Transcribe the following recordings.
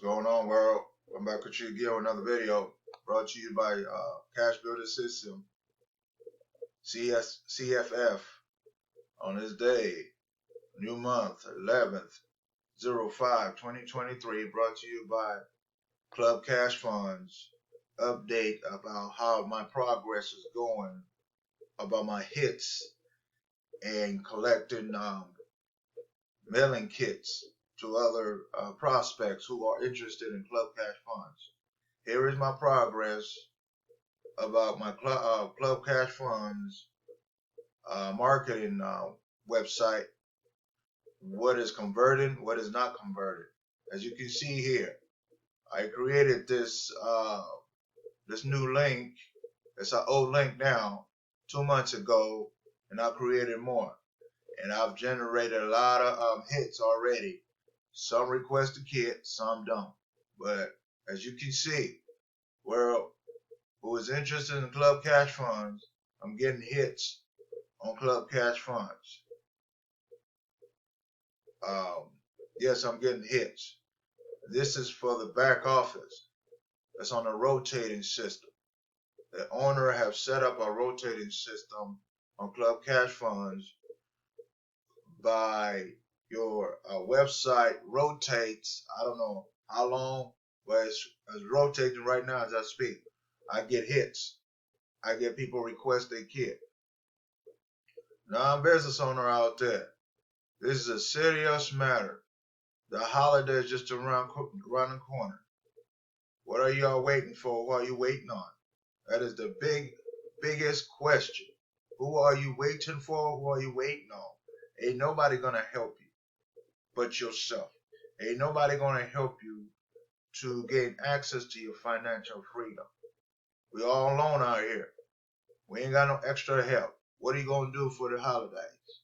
What's going on, world? I'm back with you again with another video brought to you by Cash Builder System, CFF, on this day, new month, 11th, 05/2023, brought to you by Club Cash Funds. Update about how my progress is going, about my hits, and collecting mailing kits to other prospects who are interested in Club Cash Funds. Here is my progress about my Club Cash Funds marketing website. What is converting, what is not converted. As you can see here, I created this this new link. It's an old link now, 2 months ago, and I created more. And I've generated a lot of hits already. Some request a kit, some don't. But as you can see, world, who is interested in Club Cash Funds, I'm getting hits on Club Cash Funds. Yes, I'm getting hits. This is for the back office. It's on a rotating system. The owner have set up a rotating system on Club Cash Funds by your website rotates. I don't know how long, but it's rotating right now as I speak. I get hits. I get people request a kit. Non-business owner out there, this is a serious matter. The holiday is just around the corner. What are y'all waiting for? What are you waiting on? That is the biggest question. Who are you waiting for? Who are you waiting on? Ain't nobody gonna help you but yourself. Ain't nobody gonna help you to gain access to your financial freedom. We all alone out here. We ain't got no extra help. What are you gonna do for the holidays?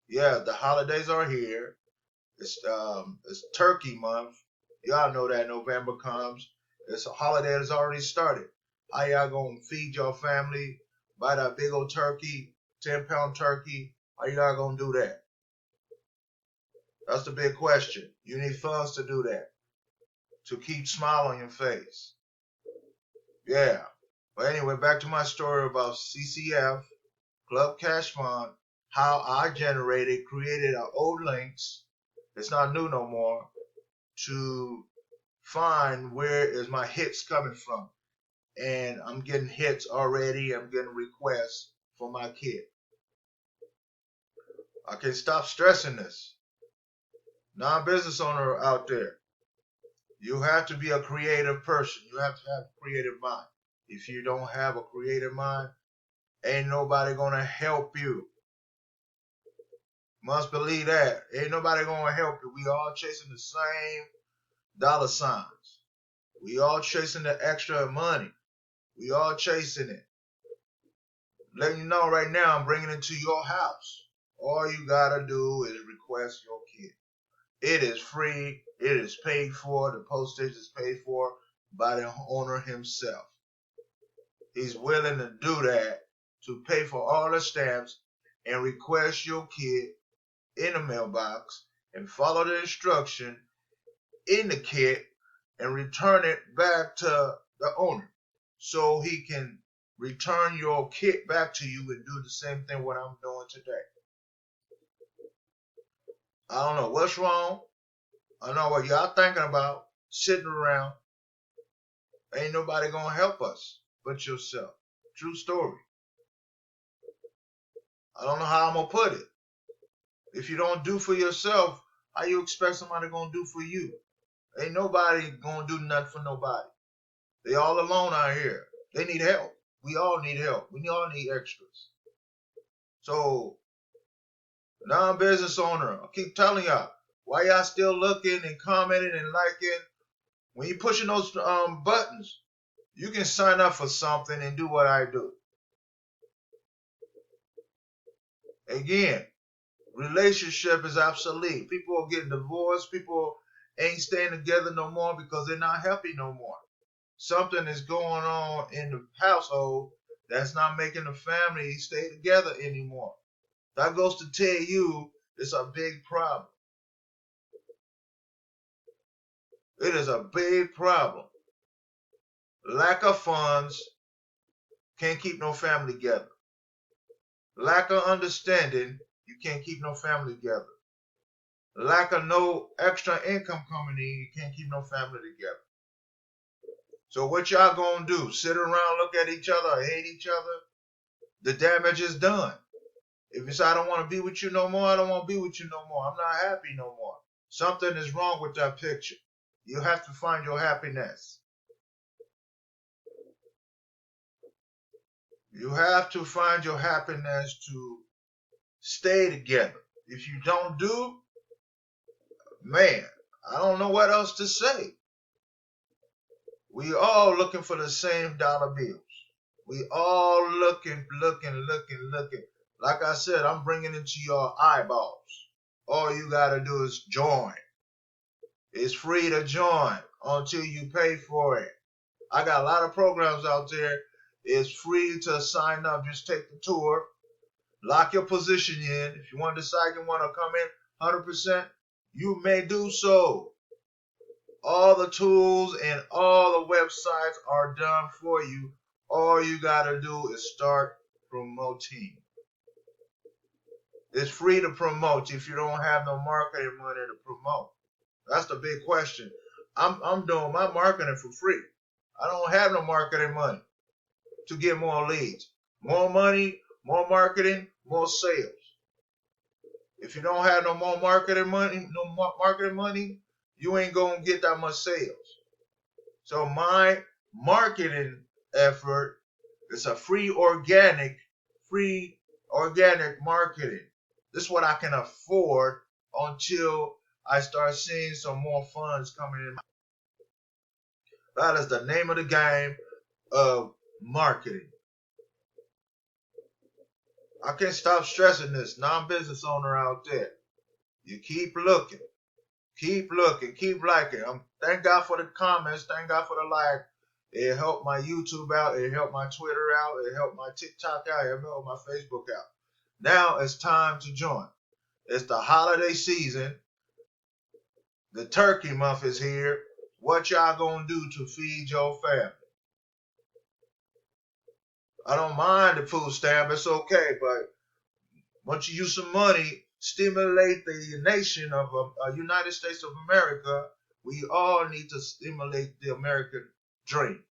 Yeah, the holidays are here. It's Turkey month. Y'all know that November comes. It's a holiday that's already started. How y'all gonna feed your family? Buy that big old turkey, 10-pound turkey? How y'all gonna do that? That's the big question. You need funds to do that, to keep smile on your face. Yeah. But anyway, back to my story about CCF, Club Cash Fund, how I created old links. It's not new no more, to find where is my hits coming from. And I'm getting hits already. I'm getting requests for my kit. I can't stop stressing this. Non-business owner out there, you have to be a creative person. You have to have a creative mind. If you don't have a creative mind, ain't nobody gonna help you. Must believe that. Ain't nobody gonna help you. We all chasing the same dollar signs. We all chasing the extra money. We all chasing it. Letting you know right now, I'm bringing it to your house. All you gotta do is request your kit. It is free. It is paid for. The postage is paid for by the owner himself. He's willing to do that, to pay for all the stamps and request your kit in the mailbox and follow the instruction in the kit and return it back to the owner so he can return your kit back to you and do the same thing what I'm doing today. I don't know what's wrong. I know what y'all thinking about, sitting around. Ain't nobody gonna help us but yourself. True story. I don't know how I'm gonna put it. If you don't do for yourself, how you expect somebody gonna do for you? Ain't nobody gonna do nothing for nobody. They all alone out here. They need help. We all need help. We all need extras. So, non-business owner, I keep telling y'all, why y'all still looking and commenting and liking? When you're pushing those buttons, you can sign up for something and do what I do. Again, relationship is obsolete. People are getting divorced. People ain't staying together no more because they're not happy no more. Something is going on in the household that's not making the family stay together anymore. That goes to tell you it's a big problem. It is a big problem. Lack of funds can't keep no family together. Lack of understanding, you can't keep no family together. Lack of no extra income coming in, you can't keep no family together. So what y'all gonna do? Sit around, look at each other, or hate each other? The damage is done. If you say, I don't want to be with you no more, I don't want to be with you no more. I'm not happy no more. Something is wrong with that picture. You have to find your happiness. You have to find your happiness to stay together. If you don't do, man, I don't know what else to say. We all looking for the same dollar bills. We all looking. Like I said, I'm bringing it to your eyeballs. All you got to do is join. It's free to join until you pay for it. I got a lot of programs out there. It's free to sign up. Just take the tour. Lock your position in. If you want to decide you want to come in 100%, you may do so. All the tools and all the websites are done for you. All you got to do is start promoting. It's free to promote if you don't have no marketing money to promote. That's the big question. I'm doing my marketing for free. I don't have no marketing money to get more leads. More money, more marketing, more sales. If you don't have no more marketing money, you ain't gonna get that much sales. So my marketing effort is a free organic marketing. This is what I can afford until I start seeing some more funds coming in. That is the name of the game of marketing. I can't stop stressing this. Non-business owner out there. You keep looking. Keep liking. Thank God for the comments. Thank God for the like. It helped my YouTube out. It helped my Twitter out. It helped my TikTok out. It helped my Facebook out. Now it's time to join. It's the holiday season. The turkey month is here. What y'all gonna do to feed your family? I don't mind the food stamp. It's okay, but once you use some money, stimulate the nation of United States of America. We all need to stimulate the American dream.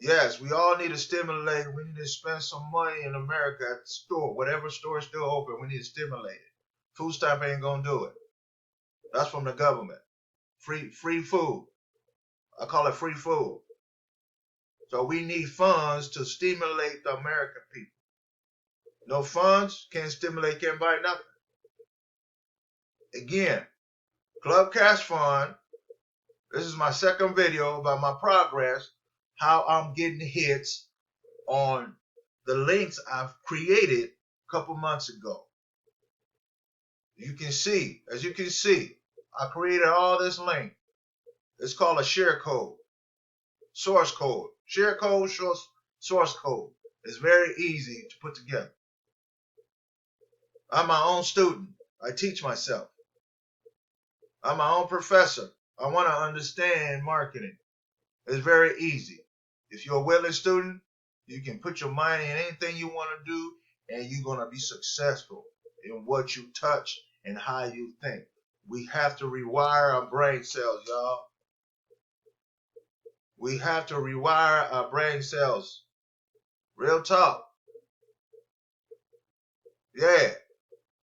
Yes, we all need to stimulate. We need to spend some money in America at the store. Whatever store is still open, we need to stimulate it. Food stamp ain't gonna do it. That's from the government. Free food. I call it free food. So we need funds to stimulate the American people. No funds, can't stimulate, can't buy nothing. Again, Club Cash Fund. This is my second video about my progress, how I'm getting hits on the links I've created a couple months ago. As you can see, I created all this link. It's called a share code, source code. Share code, source code. It's very easy to put together. I'm my own student. I teach myself. I'm my own professor. I want to understand marketing. It's very easy. If you're a willing student, you can put your mind in anything you want to do, and you're going to be successful in what you touch and how you think. We have to rewire our brain cells, y'all. We have to rewire our brain cells. Real talk. Yeah.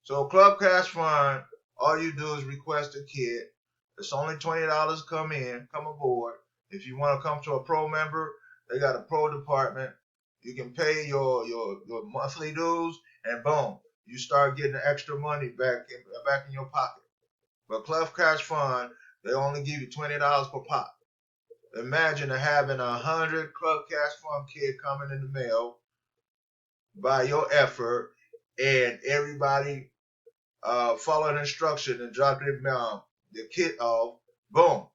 So Club Cash Fund, all you do is request a kit. It's only $20 come aboard. If you want to come to a pro member, they got a pro department. You can pay your monthly dues, and boom, you start getting extra money back in your pocket. But Club Cash Fund, they only give you $20 per pop. Imagine having 100 Club Cash Fund kit coming in the mail by your effort, and everybody following instruction and dropping the kit off. Boom.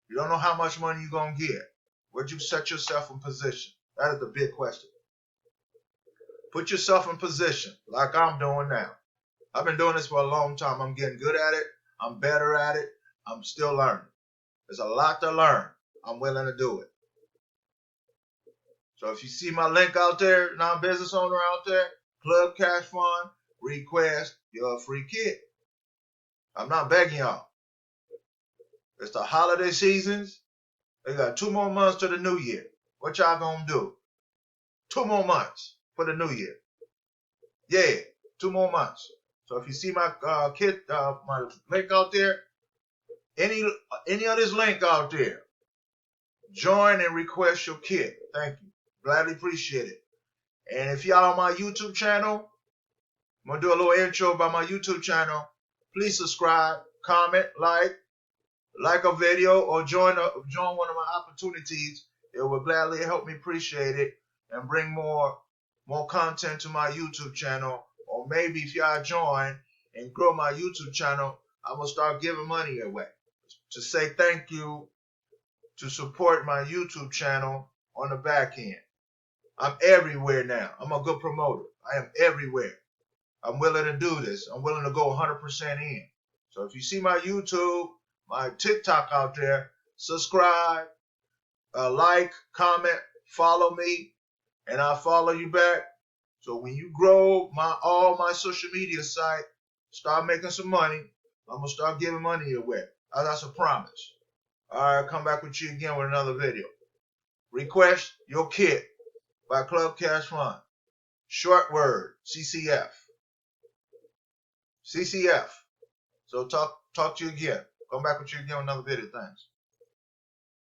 You don't know how much money you're going to get. Where'd you set yourself in position? That is the big question. Put yourself in position like I'm doing now. I've been doing this for a long time. I'm getting good at it. I'm better at it. I'm still learning. There's a lot to learn. I'm willing to do it. So if you see my link out there, non-business owner out there, Club Cash Fund, request your free kit. I'm not begging y'all. It's the holiday seasons. They got 2 more months to the new year. What y'all gonna do? 2 more months for the new year. Yeah, 2 more months. So if you see my kit, my link out there, any of this link out there, join and request your kit. Thank you. Gladly appreciate it. And if y'all on my YouTube channel, I'm gonna do a little intro about my YouTube channel. Please subscribe, comment, like a video, or join one of my opportunities. It will gladly help me appreciate it and bring more content to my YouTube channel. Or maybe if y'all join and grow my YouTube channel, I'm gonna start giving money away to say thank you to support my YouTube channel on the back end. I'm everywhere now. I'm a good promoter. I am everywhere. I'm willing to do this. I'm willing to go 100% in. So if you see my YouTube, my TikTok out there, subscribe, like, comment, follow me, and I'll follow you back. So when you grow all my social media site, start making some money, I'm going to start giving money away. That's a promise. All right, I'll come back with you again with another video. Request your kit by Club Cash Fund. Short word, CCF. CCF. So talk to you again. Come back with you again with another video. Thanks.